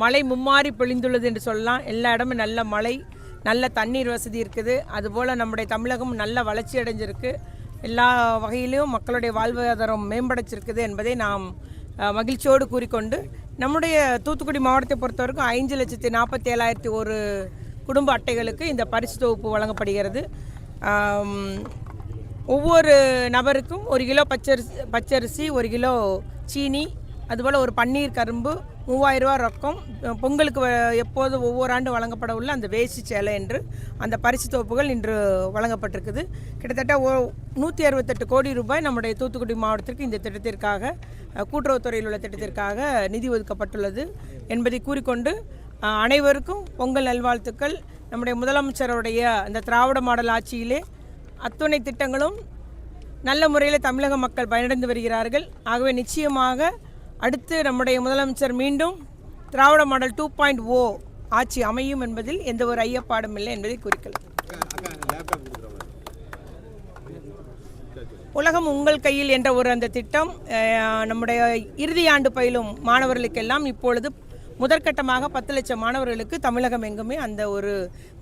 மழை மும்மாறி பொழிந்துள்ளது என்று சொல்லலாம். எல்லா இடமும் நல்ல மழை, நல்ல தண்ணீர் வசதி இருக்குது. அதுபோல் நம்முடைய தமிழகம் நல்ல வளர்ச்சி அடைஞ்சிருக்கு. எல்லா வகையிலும் மக்களுடைய வாழ்வாதாரம் மேம்படைச்சிருக்குது என்பதை நாம் மகிழ்ச்சியோடு கூறிக்கொண்டு, நம்முடைய தூத்துக்குடி மாவட்டத்தை பொறுத்தவரைக்கும் 5,47,001 குடும்ப அட்டைகளுக்கு இந்த பரிசு தொகுப்பு வழங்கப்படுகிறது. ஒவ்வொரு நபருக்கும் 1 கிலோ பச்சரிசி, 1 கிலோ சீனி, அதுபோல் ஒரு பன்னீர் கரும்பு, 3000 ரூபா ரொக்கம், பொங்கலுக்கு எப்போது ஒவ்வொரு ஆண்டு வழங்கப்பட உள்ள அந்த வேஷ்டி சேலை என்று அந்த பரிசு தொகுப்புகள் இன்று வழங்கப்பட்டிருக்குது. கிட்டத்தட்ட 168 கோடி ரூபாய் நம்முடைய தூத்துக்குடி மாவட்டத்திற்கு இந்த திட்டத்திற்காக, கூட்டுறவுத்துறையில் உள்ள திட்டத்திற்காக நிதி ஒதுக்கப்பட்டுள்ளது என்பதை கூறிக்கொண்டு, அனைவருக்கும் பொங்கல் நல்வாழ்த்துக்கள். நம்முடைய முதலமைச்சருடைய அந்த திராவிட மாடல் ஆட்சியிலே அத்துணை திட்டங்களும் நல்ல முறையில் தமிழக மக்கள் பயனடைந்து வருகிறார்கள். ஆகவே நிச்சயமாக அடுத்து நம்முடைய முதலமைச்சர் மீண்டும் திராவிட மாடல் 2.0 ஆட்சி அமையும் என்பதில் எந்த ஒரு ஐயப்பாடும் இல்லை என்பதை குறிக்கலாம். உலகம் உங்கள் கையில் என்ற ஒரு அந்த திட்டம் நம்முடைய இறுதி ஆண்டு பயிலும் மாணவர்களுக்கெல்லாம் இப்பொழுது முதற்கட்டமாக 10 லட்சம் மாணவர்களுக்கு தமிழகம் எங்குமே அந்த ஒரு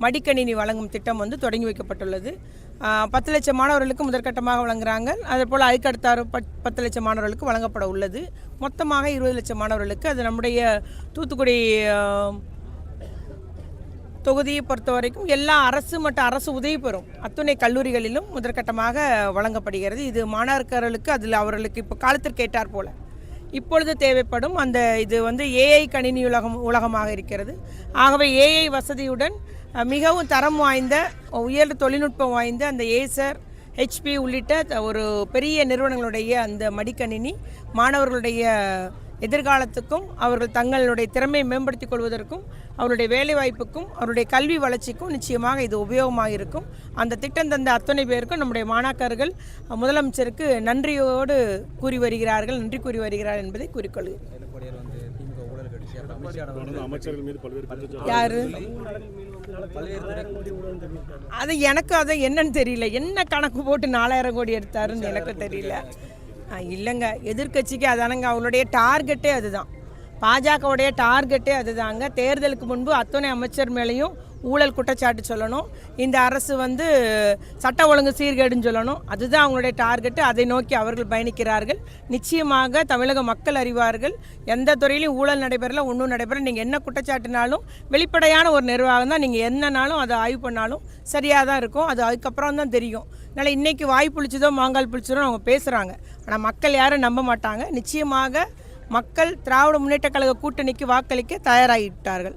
மடிக்கணினி வழங்கும் திட்டம் தொடங்கி வைக்கப்பட்டுள்ளது. 10 லட்சம் மாணவர்களுக்கு முதற்கட்டமாக வழங்குகிறாங்க. அதேபோல் அதுக்கடுத்த 10 லட்சம் மாணவர்களுக்கு வழங்கப்பட உள்ளது. மொத்தமாக 20 லட்சம் மாணவர்களுக்கு. அது நம்முடைய தூத்துக்குடி தொகுதியை பொறுத்த வரைக்கும் எல்லா அரசு மற்றும் அரசு உதவி பெறும் அத்துணை கல்லூரிகளிலும் முதற்கட்டமாக வழங்கப்படுகிறது. இது மாணவர்களுக்கு அதில் அவர்களுக்கு இப்போ காலத்திற்கு ஏற்றார் போல இப்பொழுது தேவைப்படும் அந்த இது ஏஐ கணினி உலகமாக இருக்கிறது. ஆகவே ஏஐ வசதியுடன் மிகவும் தரம் வாய்ந்த உயர் தொழில்நுட்பம் வாய்ந்த அந்த ஏசர், HP உள்ளிட்ட ஒரு பெரிய நிறுவனங்களுடைய அந்த மடிக்கணினி மாணவர்களுடைய எதிர்காலத்துக்கும், அவர்கள் தங்களுடைய திறமையை மேம்படுத்திக் கொள்வதற்கும், அவருடைய வேலைவாய்ப்புக்கும், அவருடைய கல்வி வளர்ச்சிக்கும் நிச்சயமாக இது உபயோகமாக இருக்கும். அந்த திட்டம் தந்த அத்தனை பேருக்கும் நம்முடைய மாணாக்கர்கள் முதலமைச்சருக்கு நன்றியோடு கூறி வருகிறார்கள் என்பதை கூறிக்கொள்கிறேன். யாரு அது எனக்கு என்னன்னு தெரியல. என்ன கணக்கு போட்டு 4000 கோடி எடுத்தாருன்னு எனக்கு தெரியல. இல்லைங்க, எதிர்கட்சிக்கு அதானங்க அவங்களுடைய டார்கெட்டே அதுதான். பாஜகவுடைய டார்கெட்டே அதுதாங்க. தேர்தலுக்கு முன்பு அத்தனை அமைச்சர் மேலேயும் ஊழல் குற்றச்சாட்டு சொல்லணும். இந்த அரசு சட்ட ஒழுங்கு சீர்கேடுன்னு சொல்லணும். அதுதான் அவங்களுடைய டார்கெட்டு. அதை நோக்கி அவர்கள் பயணிக்கிறார்கள். நிச்சயமாக தமிழக மக்கள் அறிவார்கள். எந்த துறையிலையும் ஊழல் நடைபெறல, ஒன்றும் நடைபெறல. நீங்கள் என்ன குற்றச்சாட்டுனாலும் வெளிப்படையான ஒரு நிர்வாகம் தான். நீங்கள் என்னன்னாலும் அதை ஆய்வு பண்ணாலும் சரியாக தான் இருக்கும். அது அதுக்கப்புறம் தான் தெரியும். அதனால் இன்றைக்கி வாய் புளிச்சதோ மாங்கால் புளிச்சதோ அவங்க பேசுகிறாங்க. ஆனால் மக்கள் யாரும் நம்ப மாட்டாங்க. நிச்சயமாக மக்கள் திராவிட முன்னேற்ற கழக கூட்டணிக்கு வாக்களிக்க தயாராகிவிட்டார்கள்.